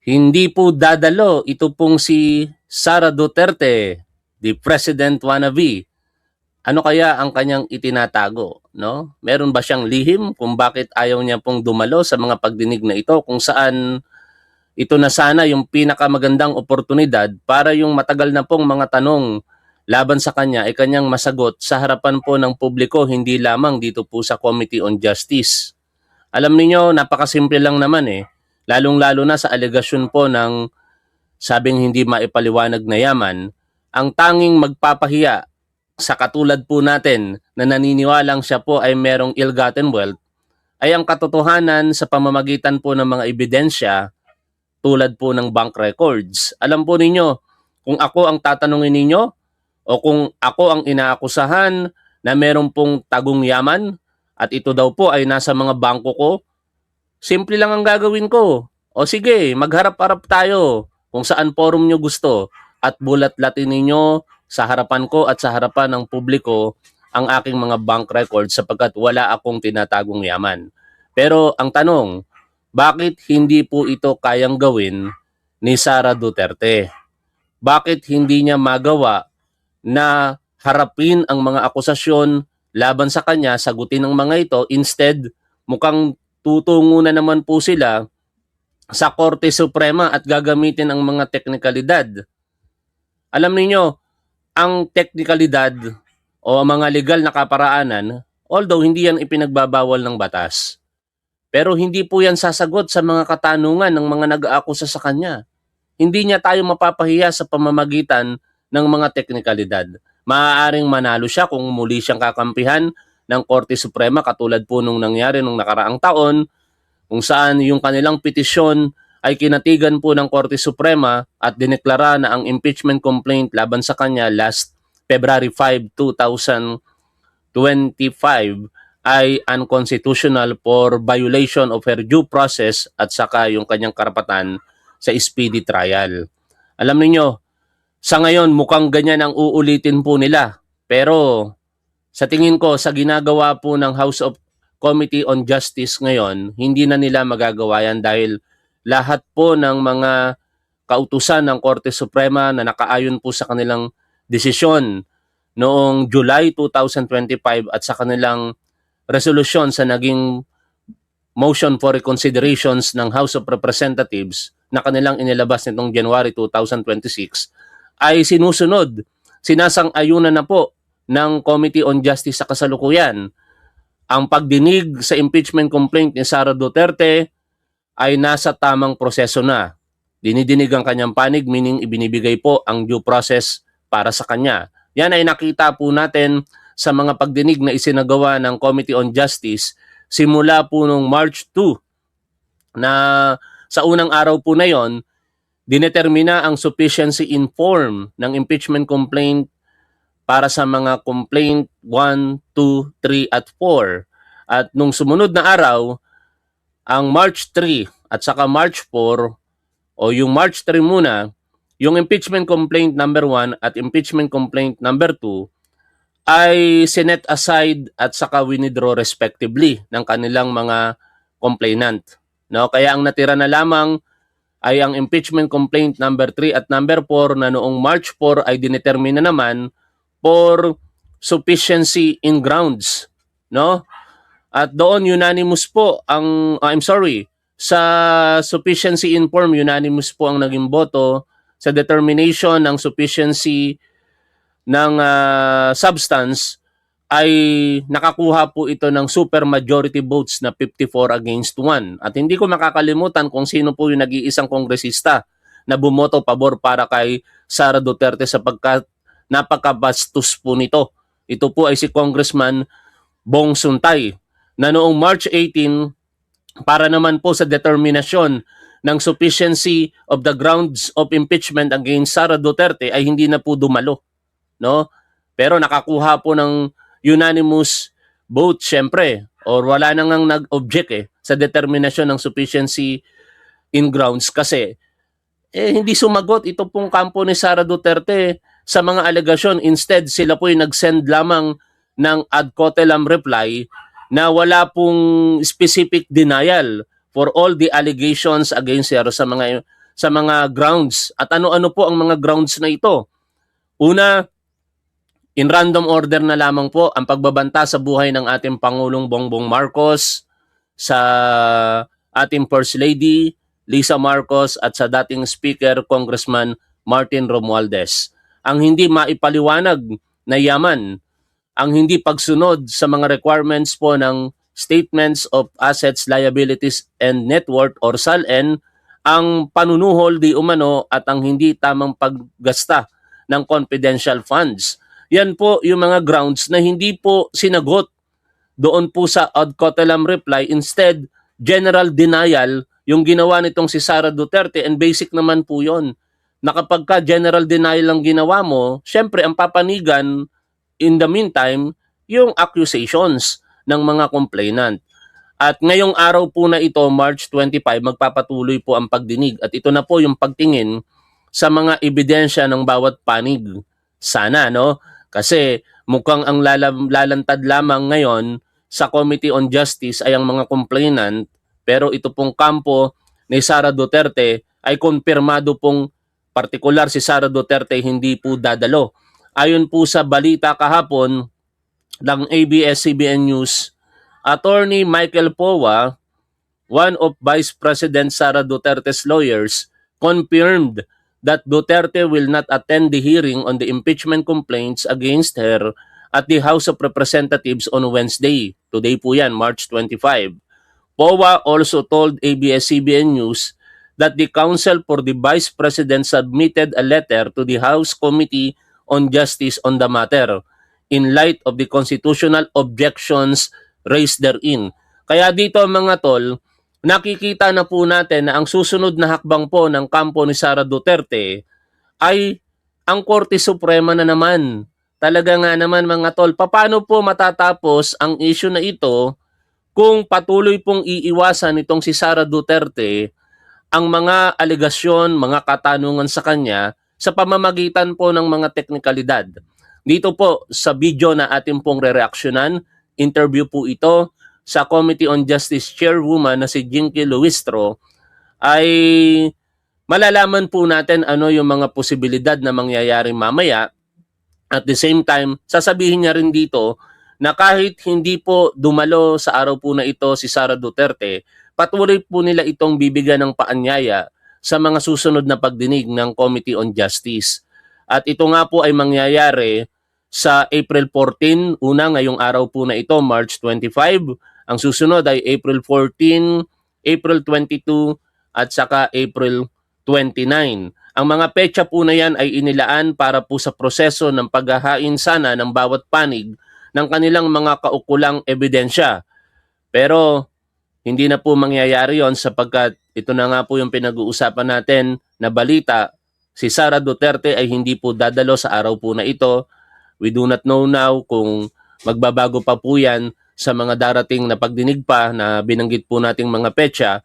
Hindi po dadalo ito pong si Sara Duterte, the president wannabe. Ano kaya ang kanyang itinatago, no? Meron ba siyang lihim kung bakit ayaw niya pong dumalo sa mga pagdinig na ito, kung saan ito na sana yung pinakamagandang oportunidad para yung matagal na pong mga tanong laban sa kanya ay kanyang masagot sa harapan po ng publiko, hindi lamang dito po sa Committee on Justice. Alam niyo, napakasimple lang naman eh. Lalong-lalo na sa alegasyon po ng sabing hindi maipaliwanag na yaman, ang tanging magpapahiya sa katulad po natin na naniniwalang siya po ay merong ill-gotten wealth ay ang katotohanan sa pamamagitan po ng mga ebidensya tulad po ng bank records. Alam po ninyo, kung ako ang tatanungin ninyo o kung ako ang inaakusahan na meron pong tagong yaman at ito daw po ay nasa mga bangko ko, simple lang ang gagawin ko. O sige, magharap-harap tayo kung saan forum nyo gusto at bulat-latin ninyo sa harapan ko at sa harapan ng publiko ang aking mga bank records sapagkat wala akong tinatagong yaman. Pero ang tanong, bakit hindi po ito kayang gawin ni Sara Duterte? Bakit hindi niya magawa na harapin ang mga akusasyon laban sa kanya, sagutin ang mga ito, instead mukhang tutungo na naman po sila sa Korte Suprema at gagamitin ang mga teknikalidad. Alam niyo, ang teknikalidad o mga legal na kaparaanan, although hindi yan ipinagbabawal ng batas, pero hindi po yan sasagot sa mga katanungan ng mga nag-aakusa sa kanya. Hindi niya tayo mapapahiya sa pamamagitan ng mga teknikalidad. Maaaring manalo siya kung muli siyang kakampihan ng Korte Suprema katulad po nung nangyari nung nakaraang taon, kung saan yung kanilang petisyon ay kinatigan po ng Korte Suprema at dineklara na ang impeachment complaint laban sa kanya last February 5, 2025 ay unconstitutional for violation of her due process at saka yung kanyang karapatan sa speedy trial. Alam niyo, sa ngayon mukhang ganyan ang uulitin po nila. Pero sa tingin ko, sa ginagawa po ng House of Committee on Justice ngayon, hindi na nila magagawa yan dahil lahat po ng mga kautusan ng Korte Suprema na nakaayon po sa kanilang desisyon noong July 2025 at sa kanilang resolusyon sa naging motion for reconsiderations ng House of Representatives na kanilang inilabas nitong January 2026 ay sinusunod. Sinasang-ayunan na po ng Committee on Justice sa kasalukuyan. Ang pagdinig sa impeachment complaint ni Sara Duterte ay nasa tamang proseso na. Dinidinig ang kanyang panig, meaning ibinibigay po ang due process para sa kanya. Yan ay nakita po natin sa mga pagdinig na isinagawa ng Committee on Justice simula po noong March 2 na sa unang araw po na yon, dinetermina ang sufficiency in form ng impeachment complaint para sa mga complaint 1, 2, 3 at 4. At nung sumunod na araw, ang March 3 at saka March 4 o yung March 3 muna, yung impeachment complaint number 1 at impeachment complaint number 2 ay sinet aside at saka withdraw respectively ng kanilang mga complainant. No? Kaya ang natira na lamang ay ang impeachment complaint number 3 at number 4 na noong March 4 ay dinetermina naman for sufficiency in grounds, no? At doon unanimous po ang sa sufficiency in form unanimous po ang naging boto, sa determination ng sufficiency ng substance ay nakakuha po ito ng super majority votes na 54 against 1. At hindi ko makakalimutan kung sino po yung nag-iisang kongresista na bumoto pabor para kay Sara Duterte sapagkat napakabastos po nito. Ito po ay si Congressman Bong Suntay na noong March 18 para naman po sa determinasyon ng sufficiency of the grounds of impeachment against Sara Duterte ay hindi na po dumalo, no? Pero nakakuha po ng unanimous vote syempre or wala nang nag-object sa determinasyon ng sufficiency in grounds kasi hindi sumagot ito pong kampo ni Sara Duterte sa mga alegasyon. Instead, sila po yung nag-send lamang ng ad cotelem reply na wala pong specific denial for all the allegations against her sa mga grounds. At ano-ano po ang mga grounds na ito? Una, in random order na lamang po ang pagbabanta sa buhay ng ating Pangulong Bongbong Marcos, sa ating First Lady Lisa Marcos at sa dating Speaker Congressman Martin Romualdez. Ang hindi maipaliwanag na yaman, ang hindi pagsunod sa mga requirements po ng Statements of Assets, Liabilities, and Net Worth or SALN, ang panunuhol di umano at ang hindi tamang paggasta ng confidential funds. Yan po yung mga grounds na hindi po sinagot doon po sa ad coetelam reply. Instead, general denial yung ginawa nitong si Sara Duterte, and basic naman po yon. Na kapag ka general denial lang ginawa mo, syempre ang papanigan in the meantime, yung accusations ng mga complainant. At ngayong araw po na ito, March 25, magpapatuloy po ang pagdinig. At ito na po yung pagtingin sa mga ebidensya ng bawat panig. Sana, no? Kasi mukhang ang lalantad lamang ngayon sa Committee on Justice ay ang mga complainant, pero ito pong kampo ni Sara Duterte ay kumpirmado pong partikular si Sara Duterte hindi po dadalo. Ayon po sa balita kahapon ng ABS-CBN News, Attorney Michael Powa, one of Vice President Sara Duterte's lawyers, confirmed that Duterte will not attend the hearing on the impeachment complaints against her at the House of Representatives on Wednesday. Today po yan, March 25. Powa also told ABS-CBN News that the counsel for the Vice President submitted a letter to the House Committee on Justice on the matter in light of the constitutional objections raised therein. Kaya dito mga tol, nakikita na po natin na ang susunod na hakbang po ng kampo ni Sara Duterte ay ang Korte Suprema na naman. Talaga nga naman mga tol, paano po matatapos ang issue na ito kung patuloy pong iiwasan itong si Sara Duterte ang mga alegasyon, mga katanungan sa kanya sa pamamagitan po ng mga teknikalidad. Dito po sa video na ating pong re-reactionan, interview po ito sa Committee on Justice Chairwoman na si Jinky Luistro, ay malalaman po natin ano yung mga posibilidad na mangyayari mamaya. At the same time, sasabihin niya rin dito na kahit hindi po dumalo sa araw po na ito si Sara Duterte, patuloy po nila itong bibigyan ng paanyaya sa mga susunod na pagdinig ng Committee on Justice. At ito nga po ay mangyayari sa April 14, una ngayong araw po na ito, March 25. Ang susunod ay April 14, April 22, at saka April 29. Ang mga petsa po na yan ay inilaan para po sa proseso ng paghahain sana ng bawat panig ng kanilang mga kaukulang ebidensya. Pero hindi na po mangyayari yon sapagkat ito na nga po yung pinag-uusapan natin na balita. Si Sara Duterte ay hindi po dadalo sa araw po na ito. We do not know now kung magbabago pa po yan sa mga darating na pagdinig pa na binanggit po nating mga petsa.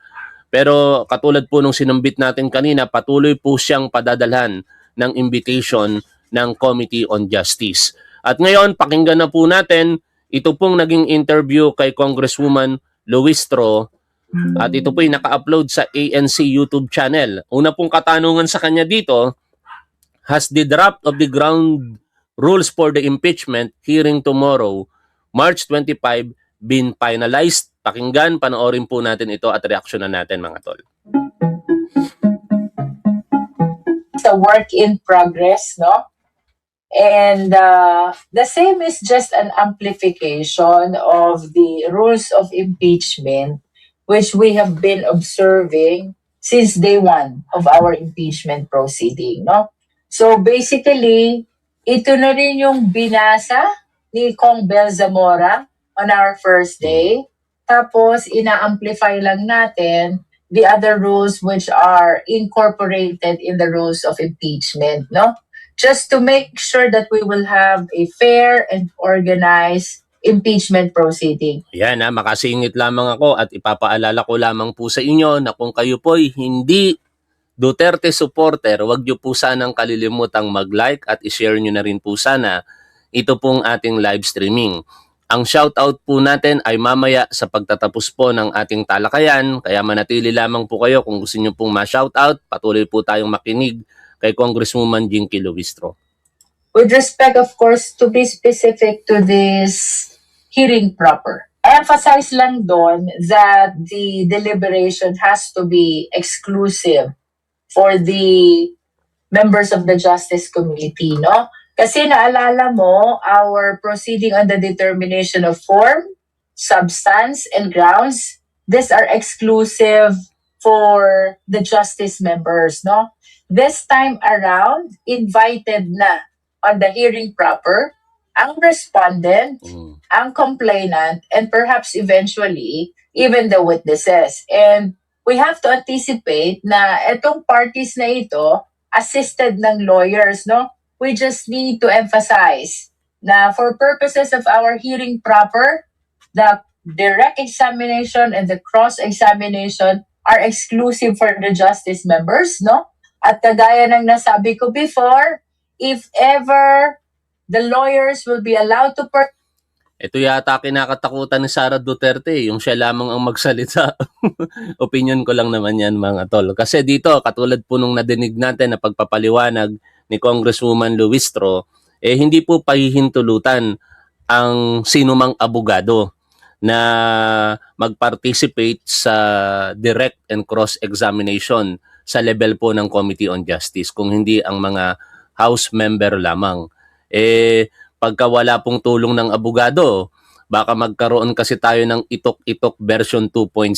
Pero katulad po nung sinumbit natin kanina, patuloy po siyang padadalhan ng invitation ng Committee on Justice. At ngayon, pakinggan na po natin ito pong naging interview kay Congresswoman Luistro. At ito po ay naka-upload sa ANC YouTube channel. Una pong katanungan sa kanya dito, has the draft of the ground rules for the impeachment hearing tomorrow, March 25, been finalized? Pakinggan, panoorin po natin ito at reaksyonan natin mga tol. It's a work in progress, no? And the same is just an amplification of the rules of impeachment, which we have been observing since day one of our impeachment proceeding, no? So basically, ito na rin yung binasa ni Kong Bel Zamora on our first day. Tapos, ina-amplify lang natin the other rules which are incorporated in the rules of impeachment, no? Just to make sure that we will have a fair and organized impeachment proceeding. Yan makasingit lamang ako at ipapaalala ko lamang po sa inyo na kung kayo po'y hindi Duterte supporter, wag niyo po sanang kalilimutang mag-like at i-share niyo na rin po sana ito pong ating live streaming. Ang shoutout po natin ay mamaya sa pagtatapos po ng ating talakayan, kaya manatili lamang po kayo kung gusto nyo pong ma-shoutout. Patuloy po tayong makinig kay Congresswoman Jinky Luistro. With respect, of course, to be specific to this hearing proper. I emphasize lang doon that the deliberation has to be exclusive for the members of the Justice Committee, no? Kasi naalala mo, our proceeding on the determination of form, substance, and grounds, these are exclusive for the justice members, no? This time around, invited na on the hearing proper ang respondent, ang complainant, and perhaps eventually, even the witnesses. And we have to anticipate na itong parties na ito, assisted ng lawyers, no? We just need to emphasize na for purposes of our hearing proper, the direct examination and the cross-examination are exclusive for the justice members, no? At kagaya ng nasabi ko before, if ever the lawyers will be allowed to Ito yata kinakatakutan ni Sara Duterte, yung siya lamang ang magsalita. Opinion ko lang naman yan mga tol. Kasi dito, katulad po nung nadinig natin na pagpapaliwanag ni Congresswoman Luistro, hindi po pahihintulutan ang sinumang abogado na mag-participate sa direct and cross-examination sa level po ng Committee on Justice, kung hindi ang mga House member lamang. Pagka wala pong tulong ng abogado, baka magkaroon kasi tayo ng itok-itok version 2.0.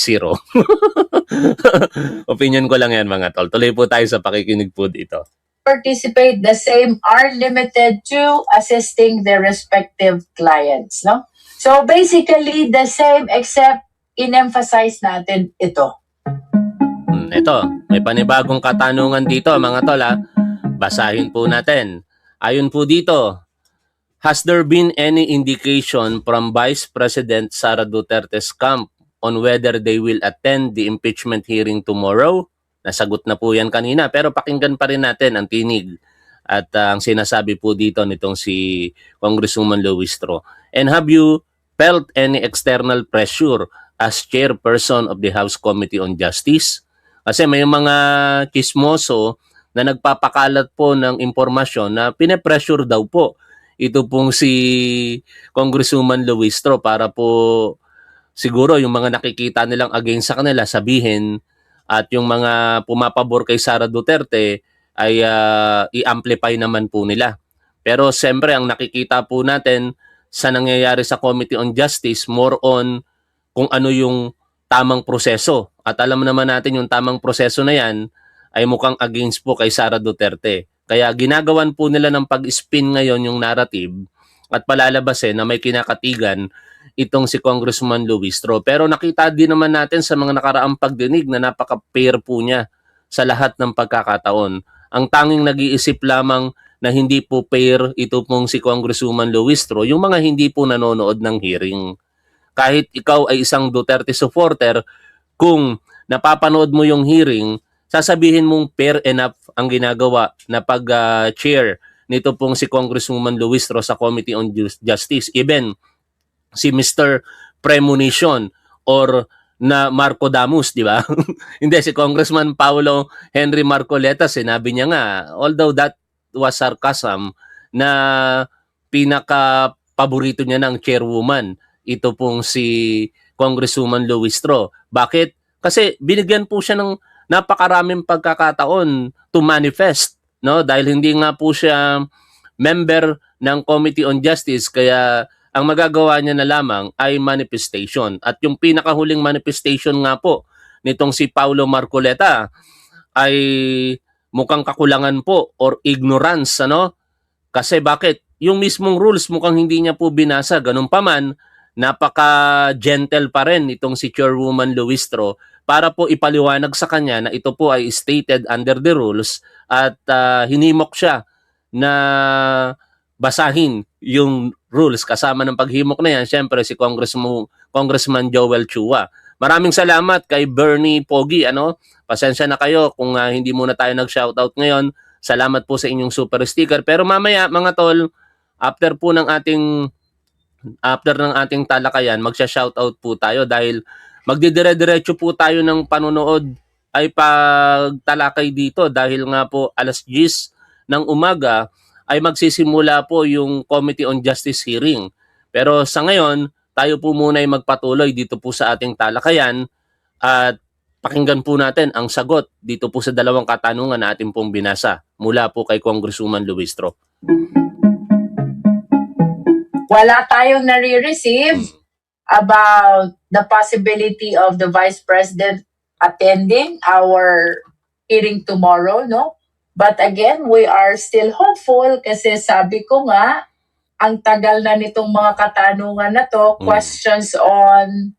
Opinion ko lang yan mga tol. Tuloy po tayo sa pakikinig po dito. participate, the same are limited to assisting their respective clients, no? So basically the same, except in-emphasize natin ito. Ito, may panibagong katanungan dito mga tol ha. Basahin po natin. Ayon po dito, has there been any indication from Vice President Sara Duterte's camp on whether they will attend the impeachment hearing tomorrow? Nasagot na po yan kanina, pero pakinggan pa rin natin ang tinig at ang sinasabi po dito nitong si Congresswoman Luistro. And have you felt any external pressure as chairperson of the House Committee on Justice? Kasi may mga chismoso na nagpapakalat po ng impormasyon na pine-pressure daw po ito pong si Congresswoman Luistro para po siguro yung mga nakikita nilang against sa kanila sabihin, at yung mga pumapabor kay Sara Duterte ay i-amplify naman po nila. Pero siyempre ang nakikita po natin sa nangyayari sa Committee on Justice, more on kung ano yung tamang proseso. At alam naman natin yung tamang proseso na yan ay mukhang against po kay Sara Duterte. Kaya ginagawan po nila ng pag-spin ngayon yung narrative at palalabasin na may kinakatigan itong si Congressman Luistro. Pero nakita din naman natin sa mga nakaraang pagdinig na napaka-fair po niya sa lahat ng pagkakataon. Ang tanging nag-iisip lamang na hindi po fair ito pong si Congresswoman Luistro, yung mga hindi po nanonood ng hearing. Kahit ikaw ay isang Duterte supporter, kung napapanood mo yung hearing, sasabihin mong fair enough ang ginagawa na pag-chair nito pong si Congresswoman Luistro sa Committee on Justice. Even si Mr. Premonition or na Marco Damus, di ba? Hindi, si Congressman Paulo Henry Marcoleta, sinabi niya nga, although that was sarcasm, na pinaka-paborito niya ng chairwoman, ito pong si Congresswoman Luistro. Bakit? Kasi binigyan po siya ng napakaraming pagkakataon to manifest, no? Dahil hindi nga po siya member ng Committee on Justice, kaya ang magagawa niya na lamang ay manifestation. At yung pinakahuling manifestation nga po nitong si Paulo Marcoleta ay mukhang kakulangan po or ignorance, ano? Kasi bakit? Yung mismong rules mukhang hindi niya po binasa. Ganun pa man, napaka-gentle pa rin itong si Chairwoman Luistro para po ipaliwanag sa kanya na ito po ay stated under the rules at hinimok siya na basahin yung rules. Kasama ng paghimok na yan, syempre si Congressman Joel Chua. Maraming salamat kay Bernie Pogi. Pasensya na kayo kung hindi muna tayo nag-shoutout ngayon. Salamat po sa inyong super sticker. Pero mamaya mga tol, after po ng ating after ng ating talakayan, magsha-shoutout po tayo dahil magdidire-diretso po tayo ng panonood ay pagtalakay dito dahil nga po alas 10 ng umaga ay magsisimula po yung Committee on Justice hearing. Pero sa ngayon, tayo po muna ay magpatuloy dito po sa ating talakayan at pakinggan po natin ang sagot dito po sa dalawang katanungan na ating pong binasa mula po kay Congresswoman Luistro. Wala tayong nare-receive about the possibility of the Vice President attending our hearing tomorrow, no? But again, we are still hopeful kasi sabi ko nga, ang tagal na nitong mga katanungan na to, questions on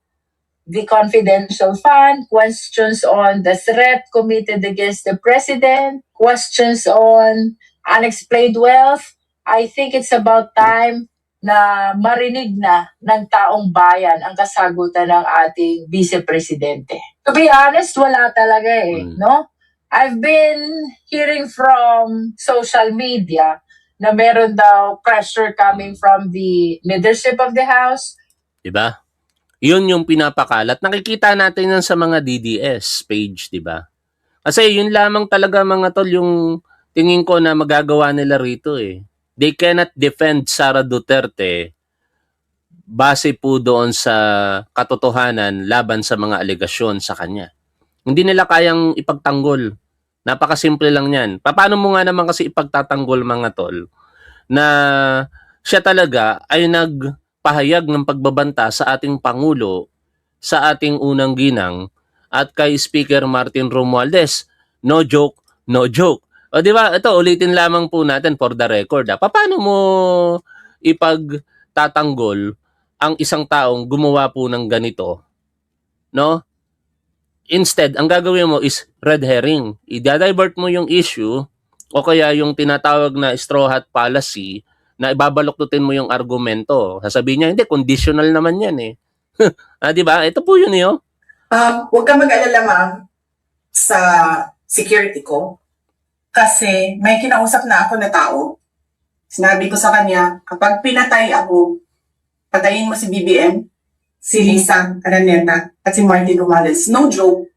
the confidential fund, questions on the threat committed against the President, questions on unexplained wealth. I think it's about time na marinig na ng taong bayan ang kasagutan ng ating Vice Presidente. To be honest, wala talaga no? I've been hearing from social media na meron daw pressure coming from the leadership of the House. Diba? Yun yung pinapakalat. Nakikita natin yan sa mga DDS page, diba? Kasi yun lamang talaga mga tol yung tingin ko na magagawa nila rito eh. They cannot defend Sara Duterte base po doon sa katotohanan laban sa mga alegasyon sa kanya. Hindi nila kayang ipagtanggol. Napakasimple lang yan. Paano mo nga naman kasi ipagtatanggol mga tol na siya talaga ay nagpahayag ng pagbabanta sa ating Pangulo, sa ating unang ginang at kay Speaker Martin Romualdez. No joke, no joke. O di ba? Ito ulitin lamang po natin for the record. Paano mo ipagtatanggol ang isang taong gumawa po ng ganito? No? Instead, ang gagawin mo is red herring. I-divert mo yung issue o kaya yung tinatawag na straw hat policy na ibabaluktutin mo yung argumento. Sasabihin niya, hindi, conditional naman yan eh. Di ba? Ito po yun eh. Huwag kang mag-alala, ma'am, sa security ko. Kasi may kinausap na ako na tao. Sinabi ko sa kanya, kapag pinatay ako, patayin mo si BBM, si Lisa Araneta, at si Martin Romualdez. No joke.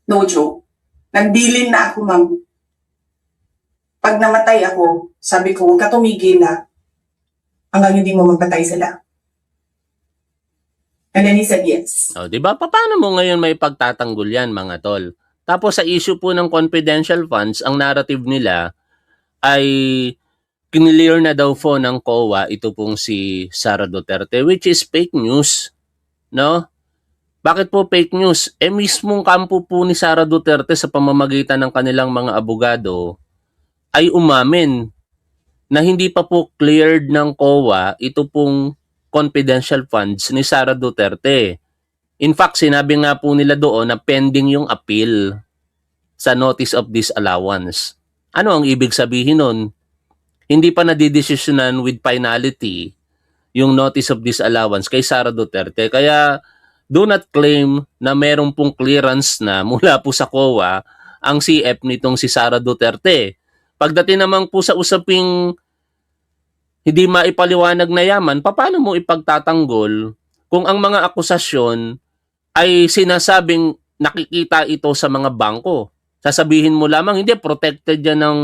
No joke. Nagdilin na ako, ma'am. Pag namatay ako, sabi ko, huwag ka tumigil na hanggang hindi mo magpatay sila. And then he said yes. O, di ba? Paano mo ngayon may pagtatanggol yan, mga tol? Tapos sa issue po ng confidential funds, ang narrative nila ay kinlear na daw po ng COA ito pong si Sara Duterte, which is fake news. No? Bakit po fake news? Mismong kampo po ni Sara Duterte sa pamamagitan ng kanilang mga abogado ay umamin na hindi pa po cleared ng COA ito pong confidential funds ni Sara Duterte. In fact, sinabi nga po nila doon na pending yung appeal sa notice of disallowance. Ano ang ibig sabihin nun? Hindi pa nadidesisyonan with finality yung notice of disallowance kay Sara Duterte. Kaya do not claim na meron pong clearance na mula po sa COA ang CF nitong si Sara Duterte. Pagdating naman po sa usaping hindi maipaliwanag na yaman, paano mo ipagtatanggol kung ang mga akusasyon ay sinasabing nakikita ito sa mga bangko? Sasabihin mo lamang, hindi, protected yan ng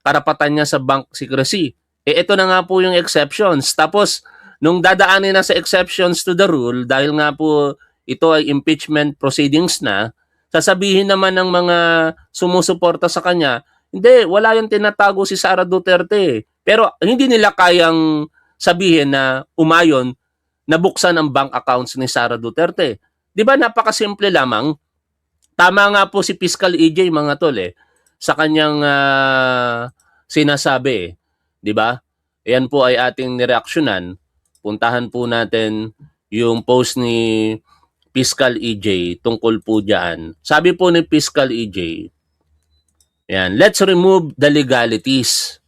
karapatan niya sa bank secrecy. Ito na nga po yung exceptions. Tapos, nung dadaanin na sa exceptions to the rule, dahil nga po ito ay impeachment proceedings na, sasabihin naman ng mga sumusuporta sa kanya, hindi, wala yung tinatago si Sara Duterte. Pero hindi nila kayang sabihin na umayon na buksan ang bank accounts ni Sara Duterte. Di ba napakasimple lamang? Tama nga po si Fiscal EJ mga tol sa kanyang sinasabi. Di ba? Yan po ay ating nireaksyonan. Puntahan po natin yung post ni Fiscal EJ tungkol po dyan. Sabi po ni Fiscal EJ, yan, let's remove the legalities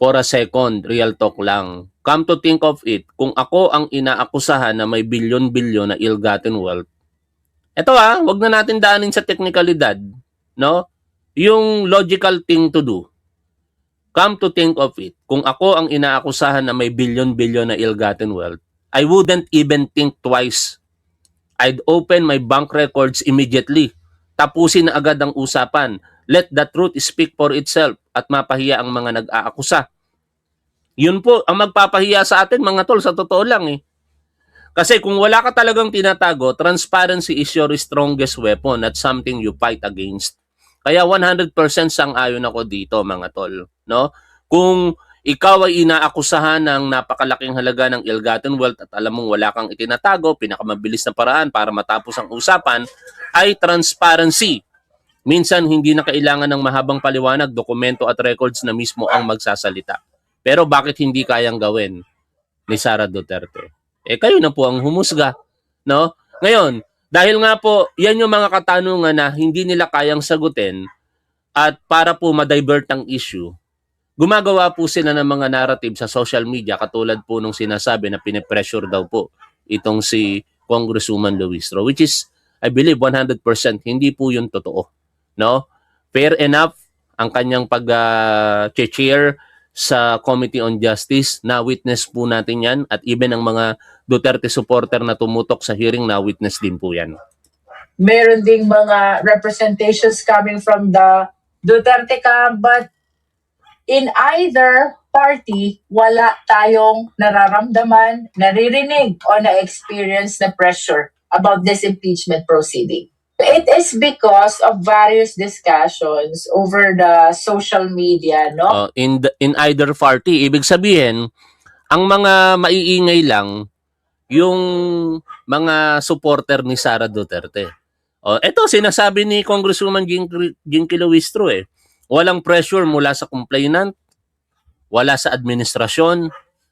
for a second, real talk lang. Come to think of it, kung ako ang inaakusahan na may bilyon-bilyon na ill-gotten wealth, eto wag na natin daanin sa teknikalidad, no? Yung logical thing to do. come to think of it, kung ako ang inaakusahan na may billion-billion na ill-gotten wealth, I wouldn't even think twice. I'd open my bank records immediately. Tapusin na agad ang usapan. Let the truth speak for itself at mapahiya ang mga nag-aakusa. Yun po ang magpapahiya sa atin, mga tol, sa totoo lang eh. Kasi kung wala ka talagang tinatago, transparency is your strongest weapon at something you fight against. Kaya 100% sang-ayon ako dito, mga tol, no? Kung ikaw ay inaakusahan ng napakalaking halaga ng ill-gotten wealth at alam mong wala kang itinatago, pinakamabilis na paraan para matapos ang usapan ay transparency. Minsan hindi na kailangan ng mahabang paliwanag, dokumento at records na mismo ang magsasalita. Pero bakit hindi kayang gawin ni Sara Duterte? Kayo na po ang humusga, no? Ngayon, dahil nga po, yan yung mga katanungan na hindi nila kayang sagutin at para po ma-divert ang issue, gumagawa po sila ng mga narrative sa social media katulad po nung sinasabi na pinipressure daw po itong si Congresswoman Luistro, which is, I believe, 100% hindi po yun totoo, no? Fair enough ang kanyang pag-chair sa Committee on Justice, na-witness po natin yan at even ang mga Duterte supporter na tumutok sa hearing, na-witness din po yan. Meron ding mga representations coming from the Duterte camp, but in either party, wala tayong nararamdaman, naririnig o na-experience na pressure about this impeachment proceeding. It is because of various discussions over the social media, no? In either party, ibig sabihin, ang mga maiingay lang yung mga supporter ni Sara Duterte. Ito sinasabi ni Congresswoman Jinky Luistro eh. Walang pressure mula sa complainant, wala sa administrasyon,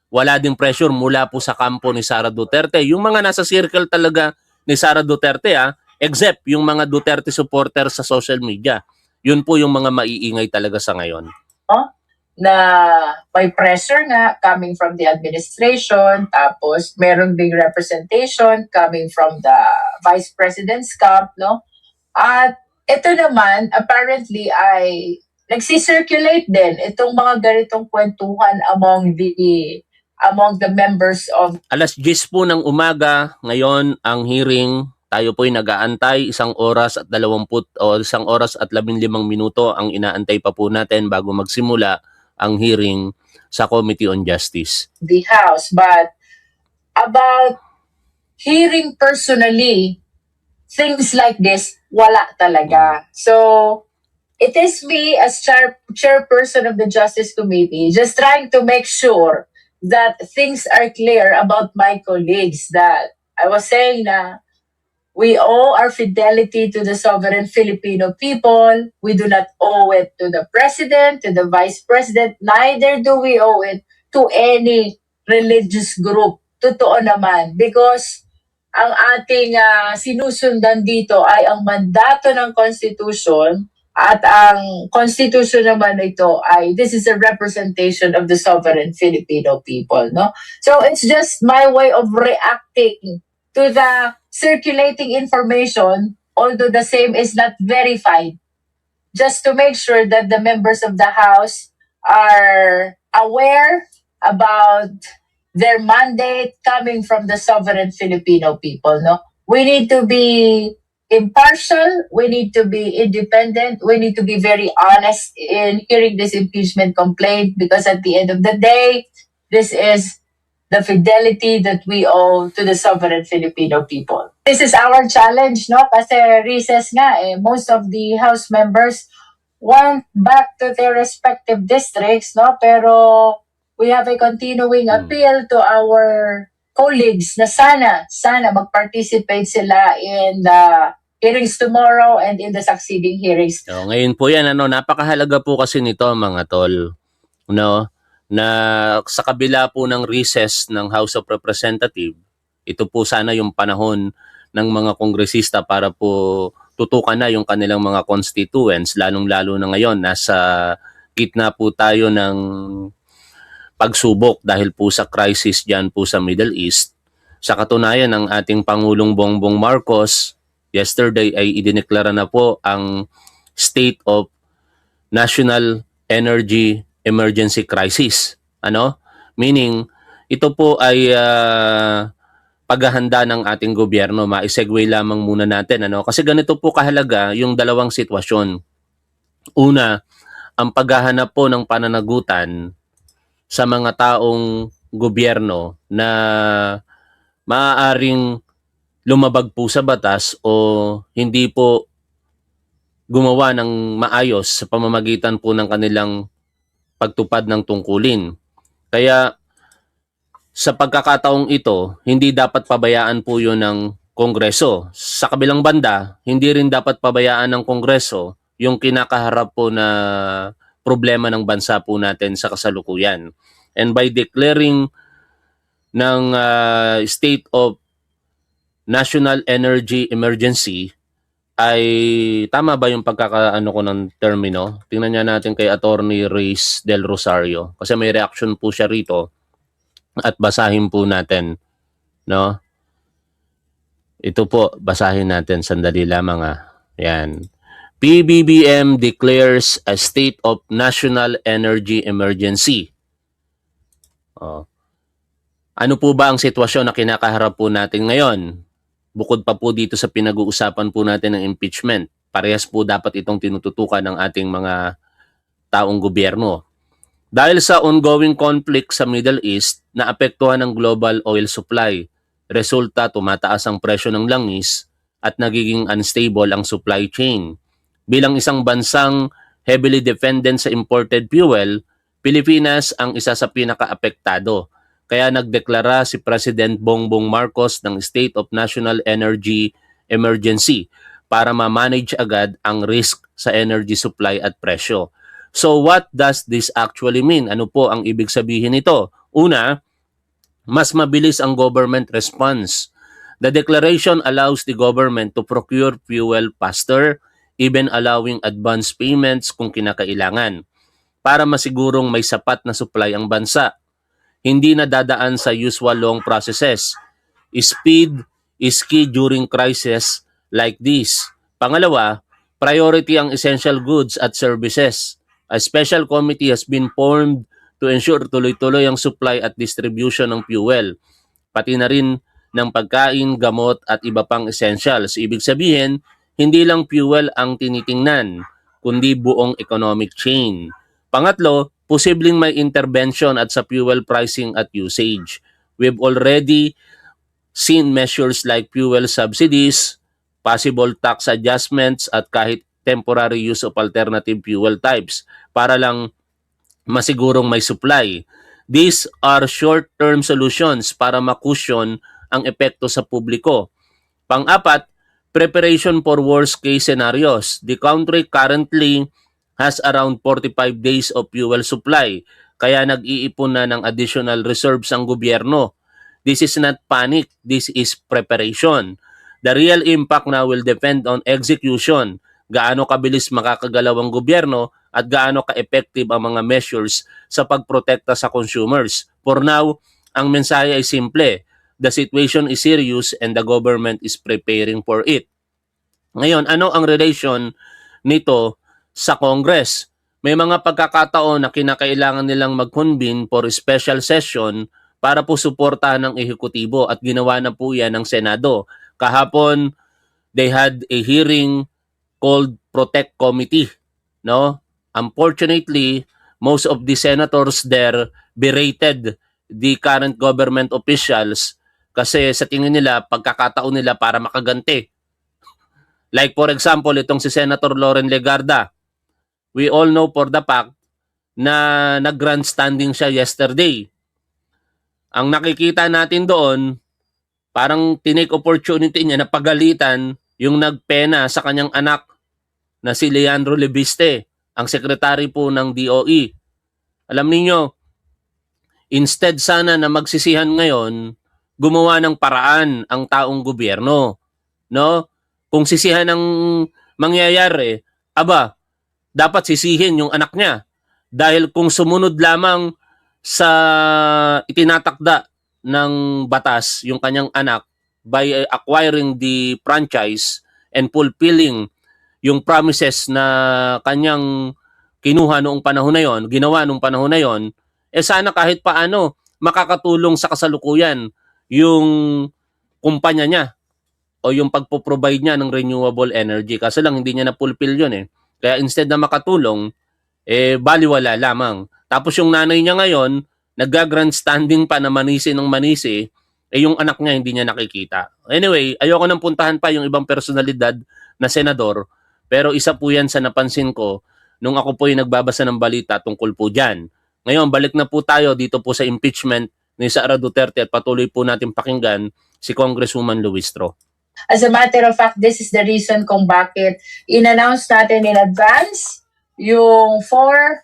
wala ding pressure mula po sa kampo ni Sara Duterte. Yung mga nasa circle talaga ni Sara Duterte except yung mga Duterte supporter sa social media. Yun po yung mga maiingay talaga sa ngayon. Na may pressure nga coming from the administration, tapos meron big representation coming from the Vice President's camp, no? At ito naman, apparently, ay nagsisirculate din itong mga ganitong kwentuhan among the members of... Alas 10 po ng umaga, ngayon ang hearing, tayo po'y nag-aantay, 1 oras at 20 o 1 oras at 15 minuto ang inaantay pa po natin bago magsimula ang hearing sa Committee on Justice. The House, but about hearing personally, things like this, wala talaga. So, it is me as chairperson of the Justice Committee just trying to make sure that things are clear about my colleagues, that I was saying na we owe our fidelity to the sovereign Filipino people. We do not owe it to the president, to the vice president. Neither do we owe it to any religious group. Totoo naman. Because ang ating sinusundan dito ay ang mandato ng Constitution, at ang Constitution naman ito ay, this is a representation of the sovereign Filipino people, no? So it's just my way of reacting to the circulating information, although the same is not verified, just to make sure that the members of the House are aware about their mandate coming from the sovereign Filipino people. No, we need to be impartial, we need to be independent, we need to be very honest in hearing this impeachment complaint, because at the end of the day, this is the fidelity that we owe to the sovereign Filipino people. This is our challenge, no? Kasi recess nga most of the House members went back to their respective districts, no? Pero we have a continuing appeal to our colleagues na sana mag-participate sila in the hearings tomorrow and in the succeeding hearings. So, ngayon po yan, napakahalaga po kasi nito, mga tol, no? Na sa kabila po ng recess ng House of Representatives, ito po sana yung panahon ng mga kongresista para po tutukan na yung kanilang mga constituents, lalong-lalo na ngayon, nasa gitna po tayo ng pagsubok dahil po sa crisis dyan po sa Middle East. Sa katunayan, ng ating Pangulong Bongbong Marcos, yesterday ay idineklara na po ang State of National Energy emergency crisis. Ano? Meaning, ito po ay paghahanda ng ating gobyerno. Ma-segue lamang muna natin. Ano? Kasi ganito po kahalaga yung dalawang sitwasyon. Una, ang paghahanap po ng pananagutan sa mga taong gobyerno na maaaring lumabag po sa batas o hindi po gumawa ng maayos sa pamamagitan po ng kanilang pagtupad ng tungkulin. Kaya sa pagkakataong ito, hindi dapat pabayaan po yun ng Kongreso. Sa kabilang banda, hindi rin dapat pabayaan ng Kongreso yung kinakaharap po na problema ng bansa po natin sa kasalukuyan. And by declaring ng state of national energy emergency, ay tama ba yung pagkakaano ko ng termino? Tingnan niya natin kay Attorney Reyes Del Rosario kasi may reaction po siya rito at basahin po natin, no? Ito po, basahin natin sandali lamang Yan. PBBM declares a state of national energy emergency. Oh. Ano po ba ang sitwasyon na kinakaharap po natin ngayon? Bukod pa po dito sa pinag-uusapan po natin ng impeachment, parehas po dapat itong tinututukan ng ating mga taong gobyerno. Dahil sa ongoing conflict sa Middle East, naapektuhan ng global oil supply. Resulta, tumataas ang presyo ng langis at nagiging unstable ang supply chain. Bilang isang bansang heavily dependent sa imported fuel, Pilipinas ang isa sa pinaka-apektado. Kaya nagdeklara si President Bongbong Marcos ng State of National Energy Emergency para ma-manage agad ang risk sa energy supply at presyo. So what does this actually mean? Ano po ang ibig sabihin nito? Una, mas mabilis ang government response. The declaration allows the government to procure fuel faster, even allowing advance payments kung kinakailangan, para masigurong may sapat na supply ang bansa. Hindi na dadaan sa usual long processes. Speed is key during crisis like this. Pangalawa, priority ang essential goods at services. A special committee has been formed to ensure tuloy-tuloy ang supply at distribution ng fuel, pati na rin ng pagkain, gamot at iba pang essentials. Ibig sabihin, hindi lang fuel ang tinitingnan, kundi buong economic chain. Pangatlo, posibleng may intervention at sa fuel pricing at usage. We've already seen measures like fuel subsidies, possible tax adjustments at kahit temporary use of alternative fuel types para lang masigurong may supply. These are short-term solutions para makusyon ang epekto sa publiko. Pang-apat, preparation for worst-case scenarios. The country currently has around 45 days of fuel supply, kaya nag-iipon na ng additional reserves ang gobyerno. This is not panic, this is preparation. The real impact now will depend on execution. Gaano kabilis makakagalaw ang gobyerno at gaano ka-effective ang mga measures sa pagprotekta sa consumers. For now, ang mensahe ay simple. The situation is serious and the government is preparing for it. Ngayon, ano ang relation nito sa Congress? May mga pagkakataon na kinakailangan nilang mag-convene for special session para po suportahan ng ehekutibo at ginawa na po yan ng Senado. Kahapon, they had a hearing called Protect Committee, no? Unfortunately, most of the senators there berated the current government officials kasi sa tingin nila, pagkakataon nila para makaganti. Like for example, itong si Senator Loren Legarda. We all know for the fact na nag-grandstanding siya yesterday. Ang nakikita natin doon, parang tinake opportunity niya na pagalitan yung nagpena sa kanyang anak na si Leandro Lebiste, ang sekretary po ng DOE. Alam niyo, instead sana na magsisihan ngayon, gumawa ng paraan ang taong gobyerno, no? Kung sisihan ang mangyayari, aba, dapat sisihin yung anak niya. Dahil kung sumunod lamang sa itinatakda ng batas yung kanyang anak by acquiring the franchise and fulfilling yung promises na kanyang kinuha noong panahon na yon, ginawa noong panahon na yon, sana kahit paano makakatulong sa kasalukuyan yung kumpanya niya o yung pagpo-provide niya ng renewable energy. Kaso lang hindi niya na-fulfill yun eh. Kaya instead na makatulong, baliwala lamang. Tapos yung nanay niya ngayon, nagga-grandstanding pa na manisi ng manisi, yung anak niya hindi niya nakikita. Anyway, ayoko nang puntahan pa yung ibang personalidad na senador, pero isa po yan sa napansin ko nung ako po yung nagbabasa ng balita tungkol po dyan. Ngayon, balik na po tayo dito po sa impeachment ni Sara Duterte at patuloy po natin pakinggan si Congresswoman Luistro. As a matter of fact, this is the reason kung bakit in-announce natin in advance yung 4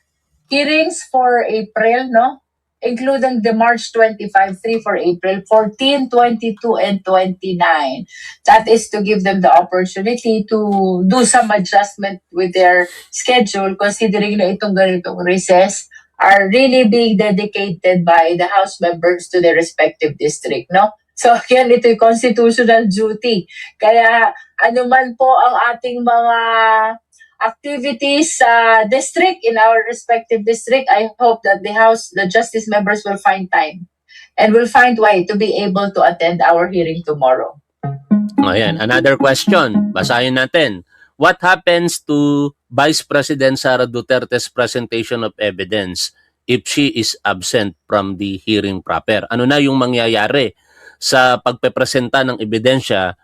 hearings for April, no? Including the March 25, 3 for April, 14, 22, and 29. That is to give them the opportunity to do some adjustment with their schedule considering na itong ganitong recess are really being dedicated by the House members to their respective district, no? So, yan, ito'y constitutional duty. Kaya, anuman po ang ating mga activities sa district, in our respective district, I hope that the justice members will find time and will find way to be able to attend our hearing tomorrow. Ayan, another question. Basahin natin. What happens to Vice President Sara Duterte's presentation of evidence if she is absent from the hearing proper? Ano na yung mangyayari sa pagpepresenta ng ebidensya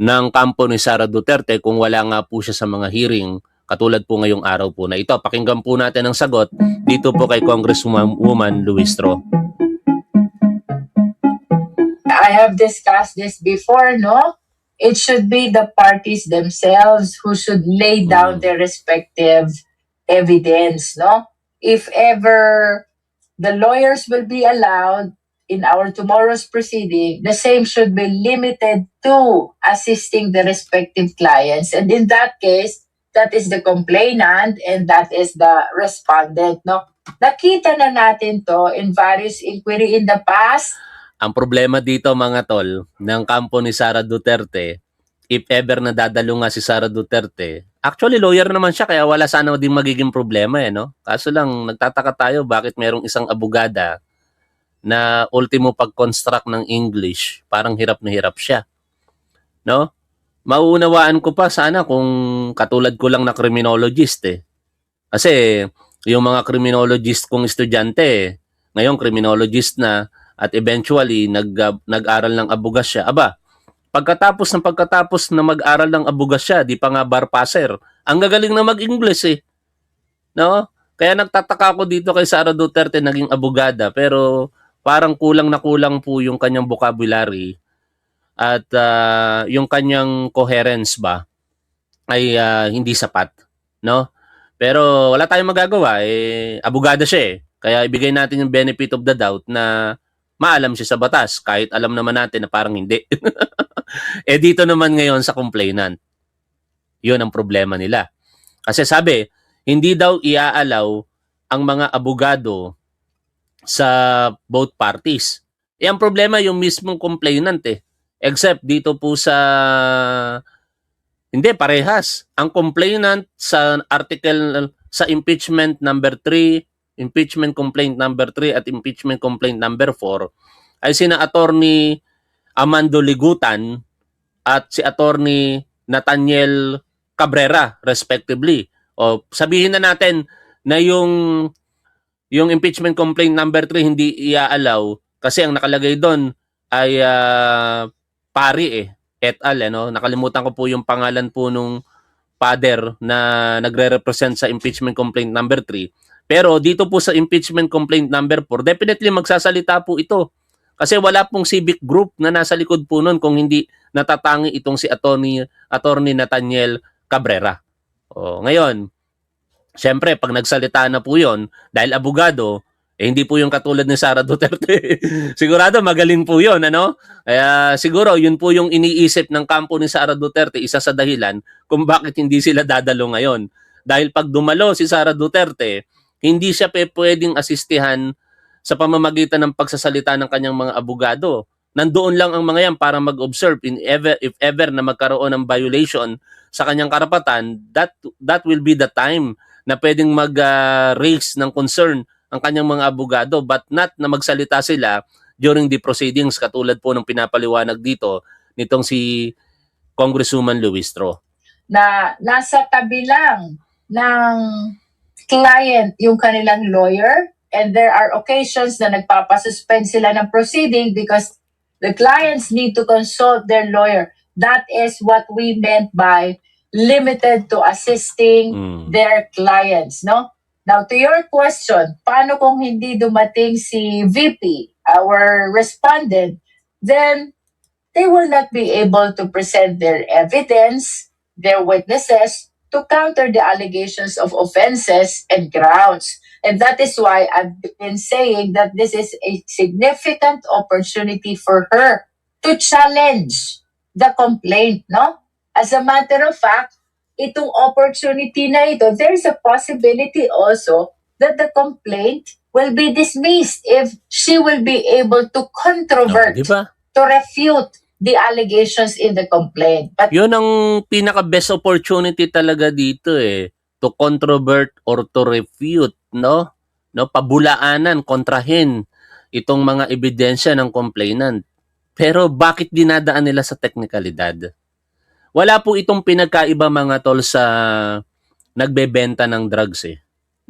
ng kampo ni Sara Duterte kung wala nga po siya sa mga hearing katulad po ngayong araw po na ito? Pakinggan po natin ang sagot dito po kay Congresswoman Luistro. I have discussed this before, no? It should be the parties themselves who should lay down their respective evidence, no? If ever the lawyers will be allowed in our tomorrow's proceeding, the same should be limited to assisting the respective clients. And in that case, that is the complainant and that is the respondent, no? Nakita na natin to in various inquiry in the past. Ang problema dito mga tol, ng kampo ni Sara Duterte, if ever na dadalo nga si Sara Duterte, actually lawyer naman siya kaya wala sana din magiging problema eh, no? Kaso lang nagtataka tayo bakit merong isang abogada na ultimo pag-construct ng English, parang hirap na hirap siya. No? Mauunawaan ko pa sana kung katulad ko lang na criminologist eh. Kasi yung mga criminologist kong estudyante, ngayon criminologist na at eventually nag-aral ng abugas siya. Aba, pagkatapos na mag-aral ng abugas siya, di pa nga bar passer. Ang gagaling na mag-English eh. No? Kaya nagtataka ako dito kay Sara Duterte naging abogada pero parang kulang na kulang po yung kanyang vocabulary at yung kanyang coherence ba ay hindi sapat, no? Pero wala tayong magagawa abogada siya eh. Kaya ibigay natin yung benefit of the doubt na maalam siya sa batas kahit alam naman natin na parang hindi. Dito naman ngayon sa complainant. 'Yun ang problema nila. Kasi sabi, hindi daw iaalaw ang mga abogado sa both parties. Ang problema yung mismong complainant eh. Except dito po sa hindi parehas. Ang complainant sa article sa impeachment number 3, impeachment complaint number 3 at impeachment complaint number 4 ay sina Attorney Amando Ligutan at si Attorney Nathaniel Cabrera respectively. O sabihin na natin na yung impeachment complaint number 3 hindi iaalaw kasi ang nakalagay doon ay pari et al. Nakalimutan ko po yung pangalan po nung father na nagre-represent sa impeachment complaint number 3. Pero dito po sa impeachment complaint number 4, definitely magsasalita po ito. Kasi wala pong civic group na nasa likod po nun kung hindi natatangi itong si Attorney Nathaniel Cabrera. Ngayon, siyempre, pag nagsalita na po yon dahil abogado, hindi po yung katulad ni Sara Duterte. Sigurado magaling po yun, ano? Kaya siguro yun po yung iniisip ng kampo ni Sara Duterte, isa sa dahilan kung bakit hindi sila dadalo ngayon. Dahil pag dumalo si Sara Duterte, hindi siya pwedeng asistihan sa pamamagitan ng pagsasalita ng kanyang mga abogado. Nandoon lang ang mga yan para mag-observe if ever na magkaroon ng violation sa kanyang karapatan, that will be the time na pwedeng mag-raise ng concern ang kanyang mga abogado, but not na magsalita sila during the proceedings katulad po ng pinapaliwanag dito nitong si Congresswoman Luistro. Na nasa tabi lang ng client yung kanilang lawyer, and there are occasions na nagpapasuspend sila ng proceeding because the clients need to consult their lawyer. That is what we meant by limited to assisting their clients, no? Now, to your question, paano kung hindi dumating si VP, our respondent, then they will not be able to present their evidence, their witnesses, to counter the allegations of offenses and grounds. And that is why I've been saying that this is a significant opportunity for her to challenge the complaint, no? As a matter of fact, itong opportunity na ito, there's a possibility also that the complaint will be dismissed if she will be able to controvert, Di ba? to refute the allegations in the complaint. But Yun ang pinaka-best opportunity talaga dito eh. To controvert or to refute, no? Pabulaanan, kontrahin itong mga ebidensya ng complainant. Pero bakit dinadaan nila sa teknikalidad? Wala po itong pinagkaiba mga tol sa nagbebenta ng drugs eh,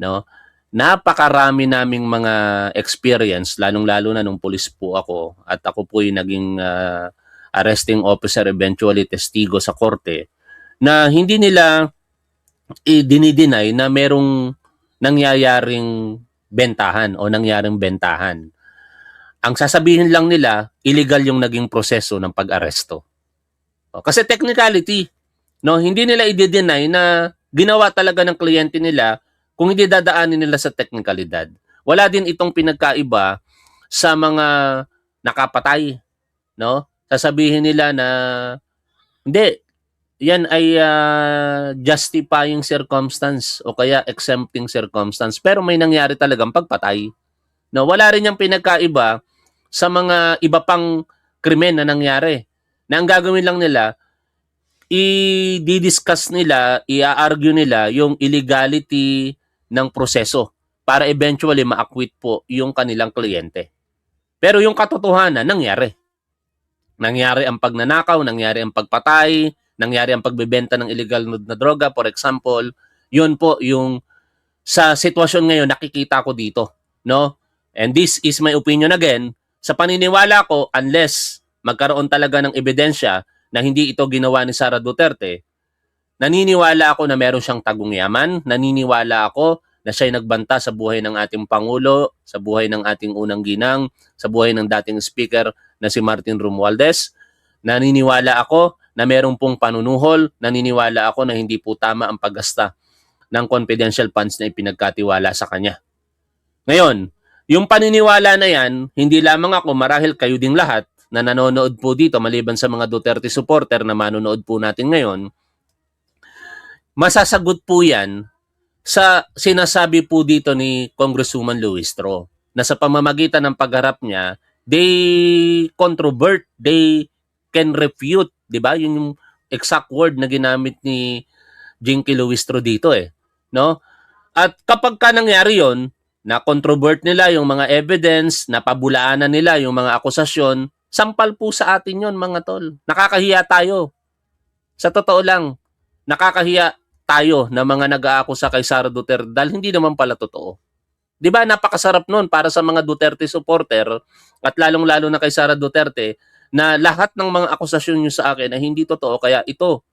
no? Napakarami naming mga experience, lalong-lalo na nung pulis po ako at ako po yung naging arresting officer, eventually testigo sa korte, na hindi nila dinideny na merong nangyayaring bentahan o nangyaring bentahan. Ang sasabihin lang nila, illegal yung naging proseso ng pag-aresto. Kasi technicality, no, hindi nila i-deny na ginawa talaga ng kliyente nila kung hindi dadaanin nila sa teknikalidad. Wala din itong pinagkaiba sa mga nakapatay, no? Sasabihin nila na hindi, yan ay justifying circumstance o kaya exempting circumstance, pero may nangyari talagang pagpatay. No, wala rin yung pinagkaiba sa mga iba pang krimen na nangyari. Na ang gagawin lang nila, i-discuss nila, i-argue nila yung illegality ng proseso para eventually ma-acquit po yung kanilang kliyente. Pero yung katotohanan, nangyari. Nangyari ang pagnanakaw, nangyari ang pagpatay, nangyari ang pagbebenta ng illegal na droga, for example. Yun po yung sa sitwasyon ngayon nakikita ko dito, no? And this is my opinion again. Sa paniniwala ko, unless magkaroon talaga ng ebidensya na hindi ito ginawa ni Sara Duterte, naniniwala ako na meron siyang tagong yaman, naniniwala ako na siya'y nagbanta sa buhay ng ating Pangulo, sa buhay ng ating unang ginang, sa buhay ng dating speaker na si Martin Romualdez. Naniniwala ako na meron pong panunuhol, naniniwala ako na hindi po tama ang paggasta ng confidential funds na ipinagkatiwala sa kanya. Ngayon, yung paniniwala na yan, hindi lamang ako, marahil kayo ding lahat, na nanonood po dito, maliban sa mga Duterte supporter na manonood po natin ngayon, masasagot po yan sa sinasabi po dito ni Congresswoman Luistro na sa pamamagitan ng pagharap niya, they controvert, they can refute, di ba? Yun yung exact word na ginamit ni Jinky Luistro dito eh, no? At kapag ka nangyari yon, na controvert nila yung mga evidence, na pabulaanan nila yung mga akusasyon, sampal po sa atin yon mga tol. Nakakahiya tayo. Sa totoo lang, nakakahiya tayo na mga nag-aakusa kay Sara Duterte dahil hindi naman pala totoo. Di ba napakasarap nun para sa mga Duterte supporter at lalong-lalo na kay Sara Duterte na lahat ng mga akusasyon nyo sa akin ay hindi totoo, kaya ito,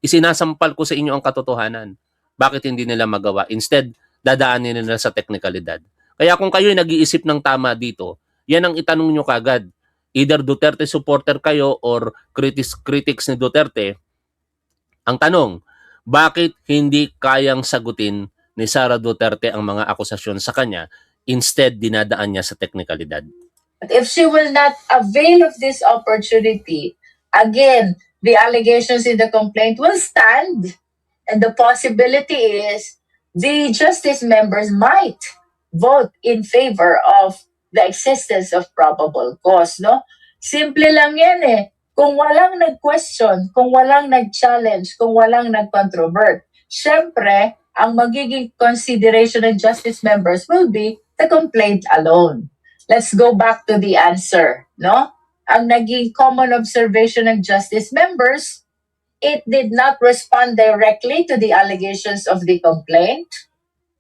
isinasampal ko sa inyo ang katotohanan. Bakit hindi nila magawa? Instead, dadaanin nila sa teknikalidad. Kaya kung kayo'y nag-iisip ng tama dito, yan ang itanong nyo kagad. Either Duterte supporter kayo or critics ni Duterte. Ang tanong, bakit hindi kayang sagutin ni Sara Duterte ang mga akusasyon sa kanya, instead dinadaan niya sa teknikalidad? if she will not avail of this opportunity, again, the allegations in the complaint will stand. And the possibility is the justice members might vote in favor of the existence of probable cause, no? Simple lang yan eh. Kung walang nag-question, kung walang nag-challenge, kung walang nag-controvert, syempre, ang magiging consideration ng justice members will be the complaint alone. Let's go back to the answer, no? Ang naging common observation ng justice members, it did not respond directly to the allegations of the complaint.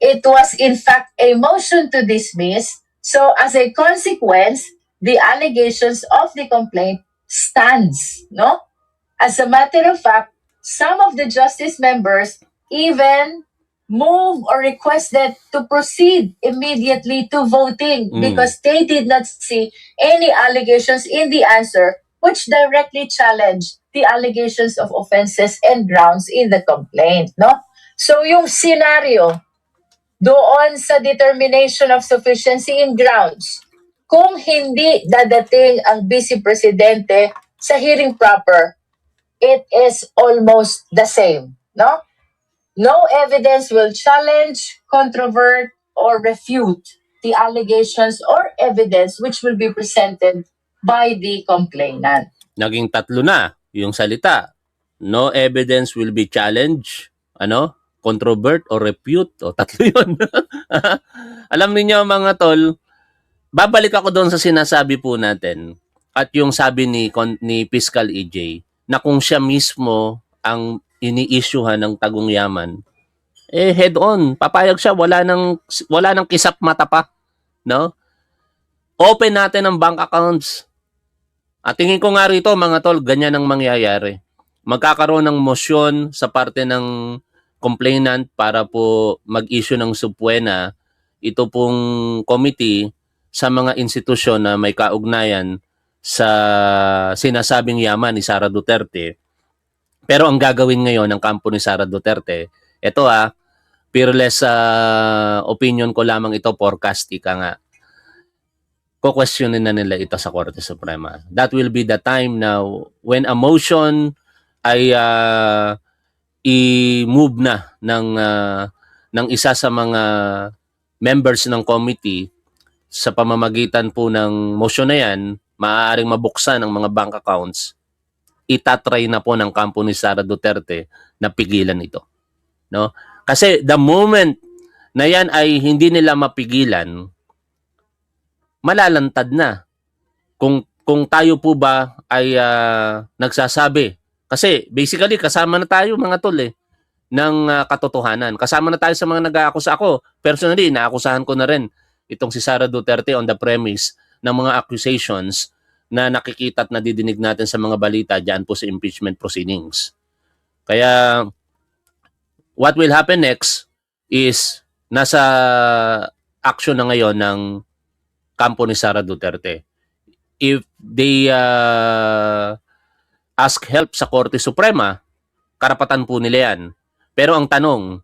It was in fact a motion to dismiss. So as a consequence, the allegations of the complaint stands, no? As a matter of fact, some of the justice members even move or requested to proceed immediately to voting because they did not see any allegations in the answer which directly challenge the allegations of offenses and grounds in the complaint, no? So yung scenario doon sa determination of sufficiency in grounds, kung hindi dadating ang Vice Presidente sa hearing proper, it is almost the same, no? No evidence will challenge, controvert, or refute the allegations or evidence which will be presented by the complainant. Naging tatlo na yung salita. No evidence will be challenged, controvert or refute. O, tatlo yun. Alam niyo mga tol, babalik ako doon sa sinasabi po natin at yung sabi ni Fiscal EJ na kung siya mismo ang ini-issuehan ng Tagong Yaman, head on, papayag siya, wala nang kisap mata pa, no? Open natin ang bank accounts. At tingin ko nga rito mga tol, ganyan ang mangyayari. Magkakaroon ng motion sa parte ng complainant para po mag-issue ng subpoena ito pong committee sa mga institusyon na may kaugnayan sa sinasabing yaman ni Sara Duterte. Pero ang gagawin ngayon ng kampo ni Sara Duterte, ito peerless opinion ko lamang ito, forecast ika nga. Ko-questionin na nila ito sa Korte Suprema. That will be the time now when a motion ay i-move na ng isa sa mga members ng committee sa pamamagitan po ng motion na yan, maaaring mabuksan ang mga bank accounts, itatry na po ng kampo ni Sara Duterte na pigilan ito. No? Kasi the moment na yan ay hindi nila mapigilan, malalantad na. Kung tayo po ba ay nagsasabi, kasi basically kasama na tayo mga tol ng katotohanan. Kasama na tayo sa mga nag-aakusa. Ako, personally, naakusahan ko na rin itong si Sara Duterte on the premise ng mga accusations na nakikita at nadidinig natin sa mga balita dyan po sa impeachment proceedings. Kaya, what will happen next is nasa action na ngayon ng kampo ni Sara Duterte. If they ask help sa Korte Suprema, karapatan po nila yan. Pero ang tanong,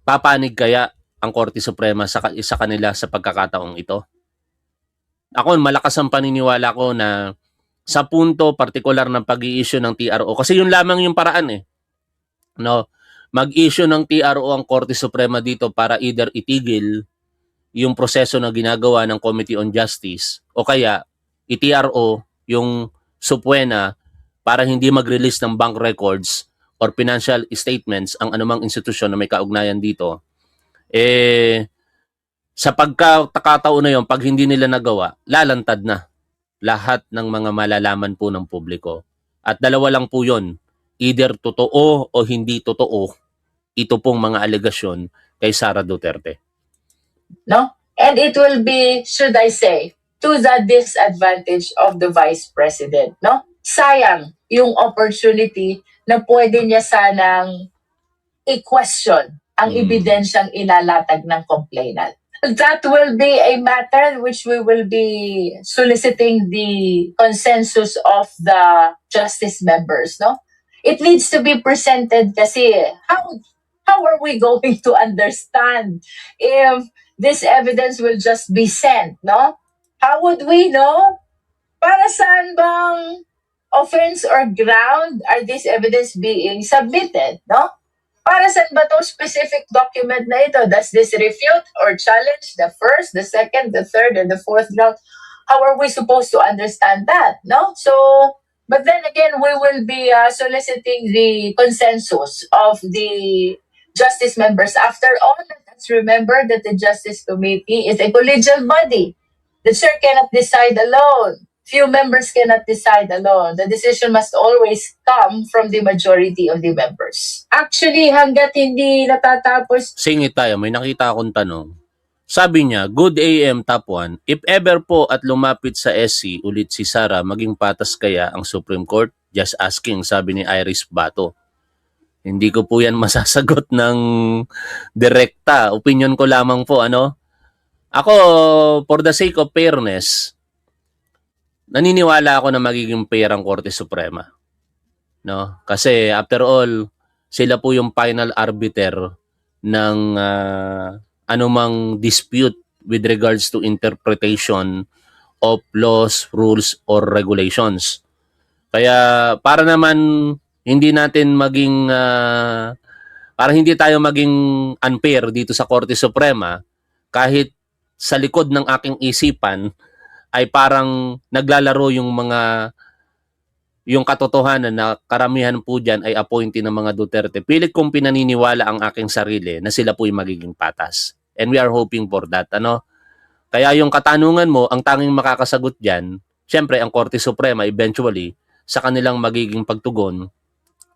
papanig kaya ang Korte Suprema sa kanila sa pagkakataong ito? Ako, malakas ang paniniwala ko na sa punto partikular ng pag-i-issue ng TRO, kasi yun lamang yung paraan no? Mag-issue ng TRO ang Korte Suprema dito para either itigil yung proseso na ginagawa ng Committee on Justice o kaya i-TRO yung subpoena para hindi mag-release ng bank records or financial statements ang anumang institusyon na may kaugnayan dito. Sa pagkakataon na yun, pag hindi nila nagawa, lalantad na lahat ng mga malalaman po ng publiko. At dalawa lang po yun, either totoo o hindi totoo, ito pong mga alegasyon kay Sara Duterte. No? And it will be, should I say, to the disadvantage of the Vice President, no? Sayang yung opportunity na pwede niya sanang i-question ang ebidensyang ilalatag ng complainant. That will be a matter which we will be soliciting the consensus of the justice members, no? It needs to be presented kasi how are we going to understand if this evidence will just be sent, no? How would we know? Para saan bang offense or ground are this evidence being submitted, no? Para saan ba itong specific document na ito? Does this refute or challenge the first, the second, the third, and the fourth ground? How are we supposed to understand that, no? So, but then again, we will be soliciting the consensus of the justice members. After all, let's remember that the Justice Committee is a collegial body. The chair cannot decide alone. Few members cannot decide alone. The decision must always come from the majority of the members. Actually, hanggat hindi natatapos Singit tayo, may nakita akong tanong. Sabi niya, good AM top 1, if ever po at lumapit sa SC ulit si Sara, maging patas kaya ang Supreme Court? Just asking, sabi ni Iris Bato. Hindi ko po yan masasagot ng direkta. Opinion ko lamang po, ano? Ako, for the sake of fairness, naniniwala ako na magiging fair ang Korte Suprema. No? Kasi after all, sila po yung final arbiter ng anumang dispute with regards to interpretation of laws, rules, or regulations. Kaya para naman hindi natin maging para hindi tayo maging unfair dito sa Korte Suprema, kahit sa likod ng aking isipan ay parang naglalaro yung katotohanan na karamihan po dyan ay appointee ng mga Duterte. Pilit kong pinaniniwala ang aking sarili na sila po yung magiging patas. And we are hoping for that. Ano? Kaya yung katanungan mo, ang tanging makakasagot dyan, syempre ang Korte Suprema eventually, sa kanilang magiging pagtugon,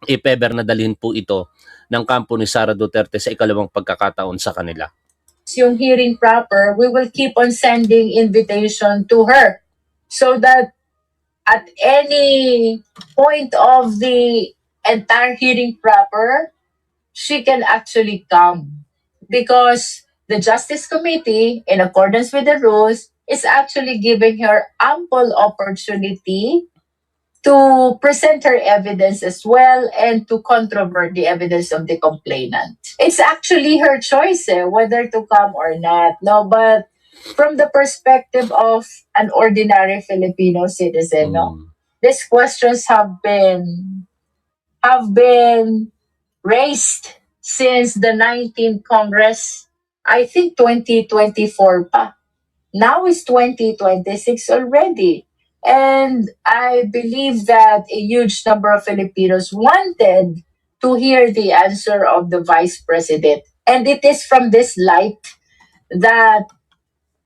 if ever na dalhin po ito ng kampo ni Sara Duterte sa ikalawang pagkakataon sa kanila. yung hearing proper, we will keep on sending invitation to her so that at any point of the entire hearing proper, she can actually come. Because the Justice Committee, in accordance with the rules, is actually giving her ample opportunity to present her evidence as well and to controvert the evidence of the complainant. It's actually her choice whether to come or not. No, but from the perspective of an ordinary Filipino citizen, no, these questions have been raised since the 19th Congress. I think 2024 pa. Now is 2026 already. And I believe that a huge number of Filipinos wanted to hear the answer of the Vice President. And it is from this light that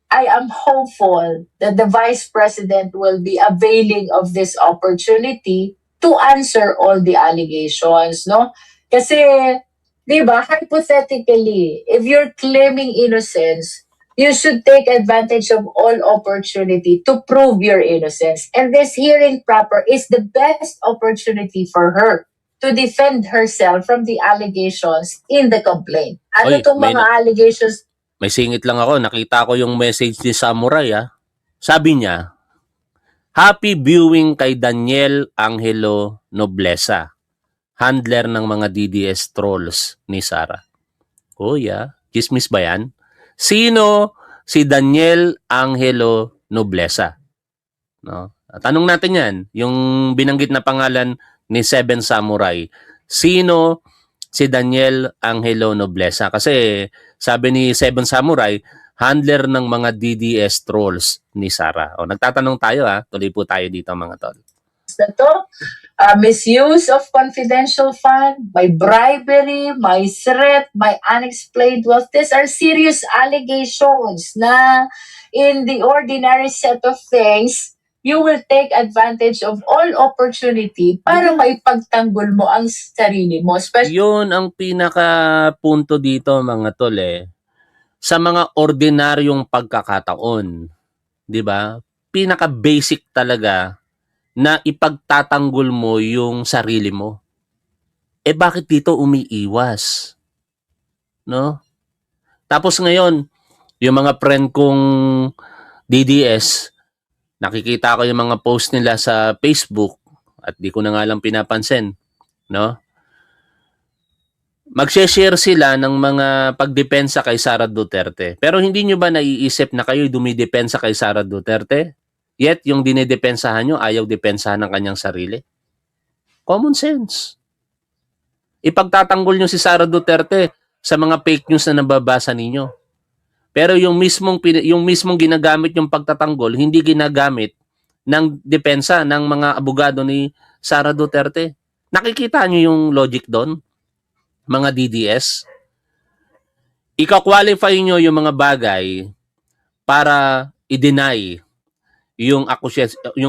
I am hopeful that the Vice President will be availing of this opportunity to answer all the allegations, no? Kasi, di ba, hypothetically, if you're claiming innocence, you should take advantage of all opportunity to prove your innocence. And this hearing proper is the best opportunity for her to defend herself from the allegations in the complaint. Ano Oy, tong mga allegations? May singit lang ako, nakita ko yung message ni Samurai. Sabi niya, happy viewing kay Daniel Angelo Noblesa, handler ng mga DDS trolls ni Sara. Oh yeah, chismis ba yan? Sino si Daniel Angelo Noblesa? No? Tanong natin yan, yung binanggit na pangalan ni Seven Samurai. Sino si Daniel Angelo Noblesa? Kasi sabi ni Seven Samurai, handler ng mga DDS trolls ni Sara. O, nagtatanong tayo tuloy po tayo dito mga tol. Na to, misuse of confidential fund, may bribery, may threat, may unexplained wealth. These are serious allegations na in the ordinary set of things, you will take advantage of all opportunity para maipagtanggol mo ang sarili mo. Especially Yun ang pinaka-punto dito mga tol sa mga ordinaryong pagkakataon. Di ba? Pinaka-basic talaga na ipagtatanggol mo yung sarili mo. Bakit dito umiiwas? No? Tapos ngayon, yung mga friend kong DDS, nakikita ko yung mga post nila sa Facebook at di ko na nga lang pinapansin. No? Magse-share sila ng mga pagdepensa kay Sara Duterte. Pero hindi nyo ba naiisip na kayo'y dumidepensa kay Sara Duterte? Yet, yung dinidepensahan nyo, ayaw depensahan ng kanyang sarili. Common sense. Ipagtatanggol nyo si Sara Duterte sa mga fake news na nababasa ninyo. Pero yung mismong ginagamit yung pagtatanggol, hindi ginagamit ng depensa ng mga abogado ni Sara Duterte. Nakikita nyo yung logic doon, mga DDS? ika-qualify nyo yung mga bagay para i-deny yung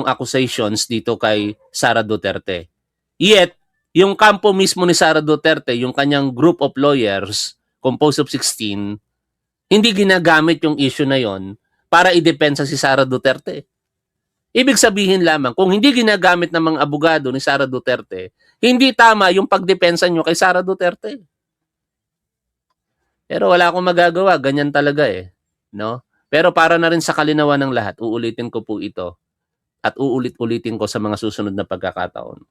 accusations dito kay Sara Duterte. Yet, yung kampo mismo ni Sara Duterte, yung kanyang group of lawyers, composed of 16, hindi ginagamit yung issue na yon para idepensa si Sara Duterte. Ibig sabihin lamang, kung hindi ginagamit ng mga abogado ni Sara Duterte, hindi tama yung pagdepensa nyo kay Sara Duterte. Pero wala akong magagawa, ganyan talaga eh. No? Pero para na rin sa kalinawan ng lahat, uulitin ko po ito at uulit-ulitin ko sa mga susunod na pagkakataon.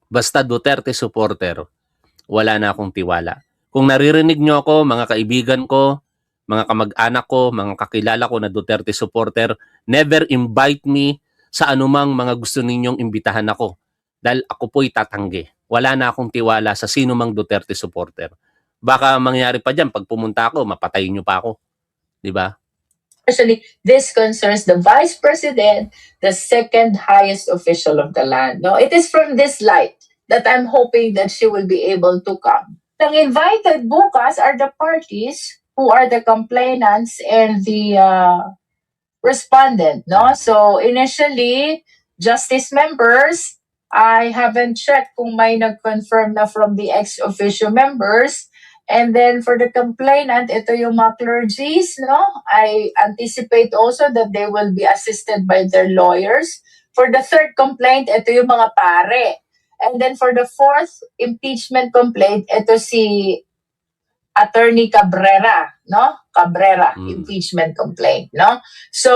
Basta Duterte supporter, wala na akong tiwala. Kung naririnig nyo ako, mga kaibigan ko, mga kamag-anak ko, mga kakilala ko na Duterte supporter, never invite me sa anumang mga gusto ninyong imbitahan ako. Dahil ako po'y tatanggi. Wala na akong tiwala sa sino mang Duterte supporter. Baka mangyari pa dyan, pag pumunta ako, mapatayin nyo pa ako. Di ba? Especially, this concerns the Vice President, the second highest official of the land. No, it is from this light that I'm hoping that she will be able to come. Ang invited bukas are the parties who are the complainants and the respondent. No, so initially, justice members, I haven't checked kung may nag-confirm na from the ex-officio members. And then for the complainant, ito yung mga clergies, no? I anticipate also that they will be assisted by their lawyers. For the third complaint, ito yung mga pare. And then for the fourth impeachment complaint, ito si Attorney Cabrera, no? Cabrera, impeachment complaint, no? So,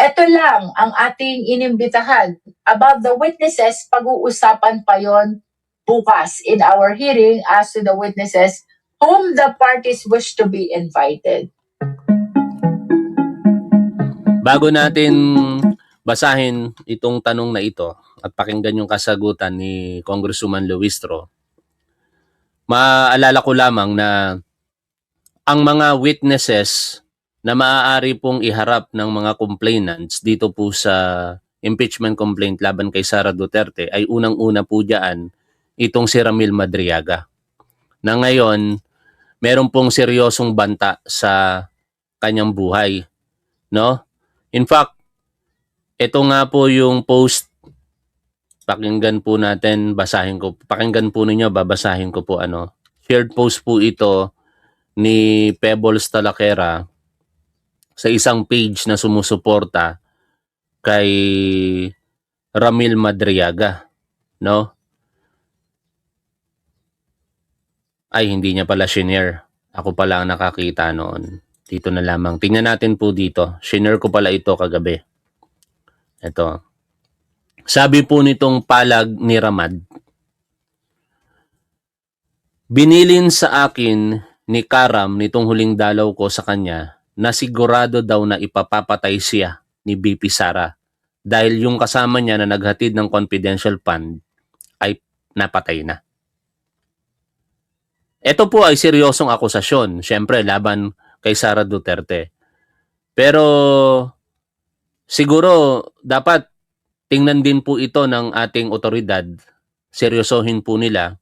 ito lang ang ating inimbitahan. About the witnesses, pag-uusapan pa yon bukas in our hearing as to the witnesses whom the parties wish to be invited. Bago natin basahin itong tanong na ito at pakinggan yung kasagutan ni Congresswoman Luistro, maalala ko lamang na ang mga witnesses na maaari pong iharap ng mga complainants dito po sa impeachment complaint laban kay Sara Duterte ay unang-una po diyan itong si Ramil Madriaga, na ngayon meron pong seryosong banta sa kanyang buhay, no? In fact, ito nga po yung post, pakinggan po natin, pakinggan po ninyo, babasahin ko po ano. Shared post po ito ni Pebbles Talaquera sa isang page na sumusuporta kay Ramil Madriaga, no? Ay, hindi niya pala shinare. Ako pala ang nakakita noon. Dito na lamang. Tingnan natin po dito. Shinare ko pala ito kagabi. Ito. Sabi po nitong palag ni Ramad, binilin sa akin ni Karam nitong huling dalaw ko sa kanya na sigurado daw na ipapapatay siya ni BP Sara dahil yung kasama niya na naghatid ng confidential fund ay napatay na. Ito po ay seryosong akusasyon, syempre laban kay Sara Duterte. Pero siguro dapat tingnan din po ito ng ating otoridad, seryosohin po nila.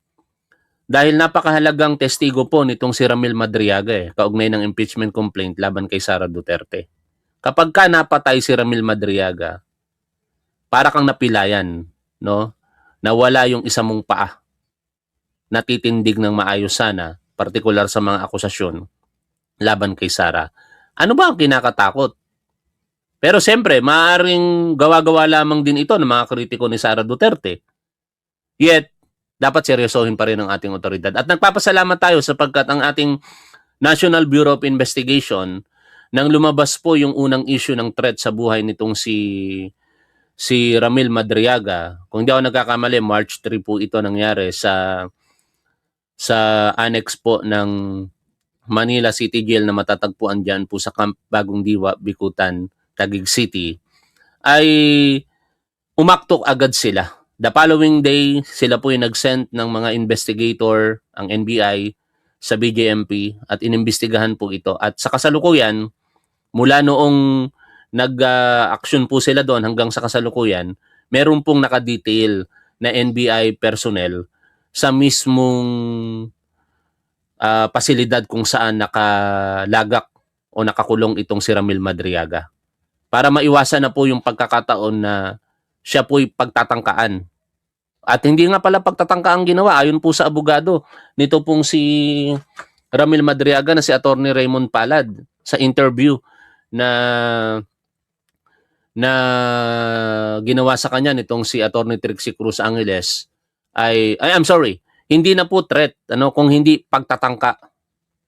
Dahil napakahalagang testigo po nitong si Ramil Madriaga kaugnay ng impeachment complaint laban kay Sara Duterte. Kapag ka napatay si Ramil Madriaga, para kang napilayan, no? Nawala yung isa mong paa. Natitindig ng maayos sana, partikular sa mga akusasyon laban kay Sara. Ano ba ang kinakatakot? Pero siyempre, maaaring gawa-gawa lamang din ito ng mga kritiko ni Sara Duterte. Yet, dapat seryosohin pa rin ang ating otoridad. At nagpapasalamat tayo sapagkat ang ating National Bureau of Investigation, nang lumabas po yung unang issue ng threat sa buhay nitong si Ramil Madriaga, kung di ako nagkakamali, March 3 po ito nangyari sa annex po ng Manila City Jail na matatagpuan dyan po sa Camp Bagong Diwa, Bikutan, Taguig City, ay umaktok agad sila. The following day, sila po yung nag-send ng mga investigator, ang NBI, sa BJMP at inimbestigahan po ito. At sa kasalukuyan, mula noong nag-action po sila doon hanggang sa kasalukuyan, meron pong nakadetail na NBI personnel sa mismong pasilidad kung saan nakalagak o nakakulong itong si Ramil Madriaga. Para maiwasan na po yung pagkakataon na siya po'y pagtatangkaan. At hindi nga pala pagtatangka ang ginawa, ayon po sa abogado nito pong si Ramil Madriaga na si Attorney Raymond Palad sa interview na ginawa sa kanya nitong si Attorney Trixie Cruz Angeles I'm sorry, hindi na po threat, kung hindi pagtatangka,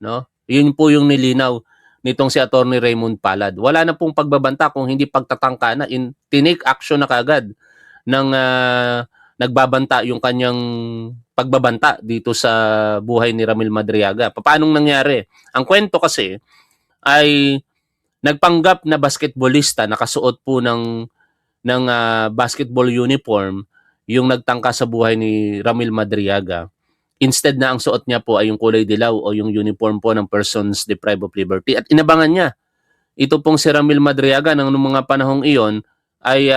no? Yun po yung nilinaw nitong si Attorney Raymond Palad. Wala na pong pagbabanta kung hindi pagtatangka na, tinake action na kagad ng nagbabanta yung kanyang pagbabanta dito sa buhay ni Ramil Madriaga. Paanong nangyari? Ang kwento kasi ay nagpanggap na basketballista, nakasuot po ng basketball uniform yung nagtangka sa buhay ni Ramil Madriaga. Instead na ang suot niya po ay yung kulay dilaw o yung uniform po ng persons deprived of liberty. At inabangan niya, ito pong si Ramil Madriaga ng mga panahong iyon ay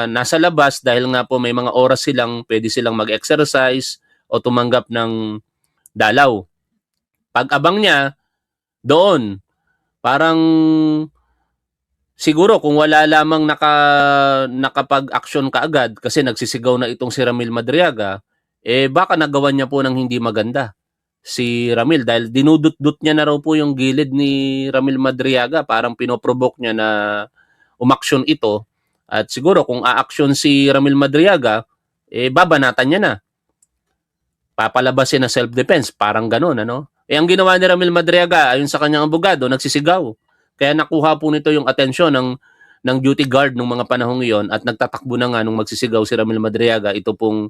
nasa labas dahil nga po may mga oras silang pwede silang mag-exercise o tumanggap ng dalaw. Pag-abang niya doon, parang siguro kung wala lamang nakapag-action kaagad kasi nagsisigaw na itong si Ramil Madriaga, baka nagawa niya po ng hindi maganda si Ramil dahil dinudut-dut niya na raw po yung gilid ni Ramil Madriaga, parang pinoprovoke niya na umaksyon ito. At siguro kung aaksyon si Ramil Madriaga, babanatan niya na. Papalabasin na self-defense, parang ganun, ano? Ang ginawa ni Ramil Madriaga, ayon sa kanyang abogado, nagsisigaw. Kaya nakuha po nito yung atensyon ng duty guard nung mga panahong iyon at nagtatakbo na nga nung magsisigaw si Ramil Madriaga, ito pong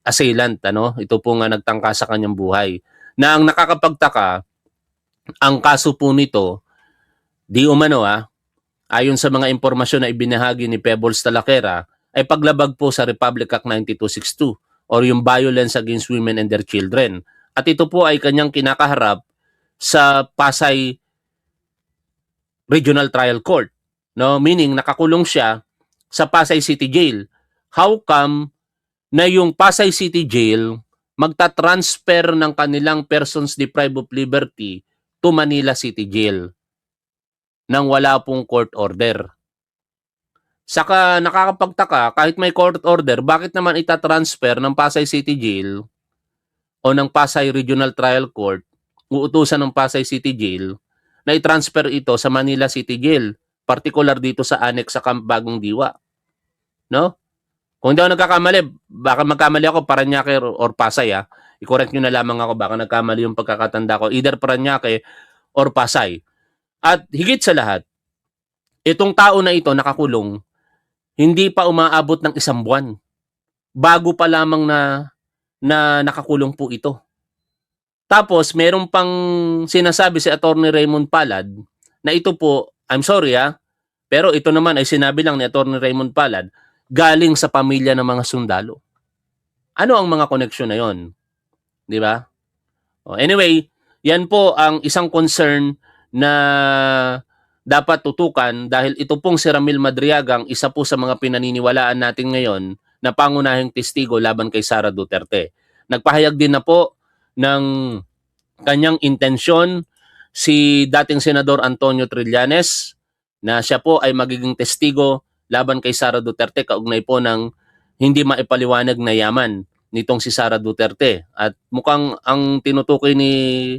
assailant, ito pong nagtangka sa kanyang buhay. Na ang nakakapagtaka, ang kaso po nito, di umano ayon sa mga impormasyon na ibinahagi ni Pebbles Talaquera, ay paglabag po sa Republic Act 9262 or yung Violence Against Women and Their Children. At ito po ay kanyang kinakaharap sa Pasay Regional Trial Court. No? Meaning, nakakulong siya sa Pasay City Jail. How come na yung Pasay City Jail magta-transfer ng kanilang persons deprived of liberty to Manila City Jail nang wala pong court order? Saka nakakapagtaka, kahit may court order, bakit naman ita-transfer ng Pasay City Jail o ng Pasay Regional Trial Court, uutusan ng Pasay City Jail, na i-transfer ito sa Manila City Jail, particular dito sa annex sa Camp Bagong Diwa? No? Kung hindi ako nagkakamali, baka magkamali ako, Parañaque or Pasay. I-correct nyo na lamang ako, baka nagkamali yung pagkakatanda ko. Either Parañaque or Pasay. At higit sa lahat, itong tao na ito nakakulong, hindi pa umaabot ng 1 buwan. Bago pa lamang na nakakulong po ito. Tapos, meron pang sinasabi si Attorney Raymond Palad na ito po, I'm sorry pero ito naman ay sinabi lang ni Attorney Raymond Palad, galing sa pamilya ng mga sundalo. Ano ang mga koneksyon na yon? Di ba? Anyway, yan po ang isang concern na dapat tutukan dahil ito pong si Ramil Madriaga, isa po sa mga pinaniniwalaan natin ngayon na pangunahing testigo laban kay Sara Duterte. Nagpahayag din na po ng kanyang intensyon si dating Senador Antonio Trillanes na siya po ay magiging testigo laban kay Sara Duterte kaugnay po ng hindi maipaliwanag na yaman nitong si Sara Duterte. At mukhang ang tinutukoy ni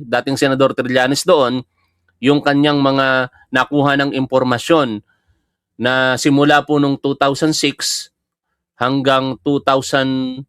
dating Senador Trillanes doon, yung kanyang mga nakuha ng impormasyon na simula po nung 2006 hanggang 2012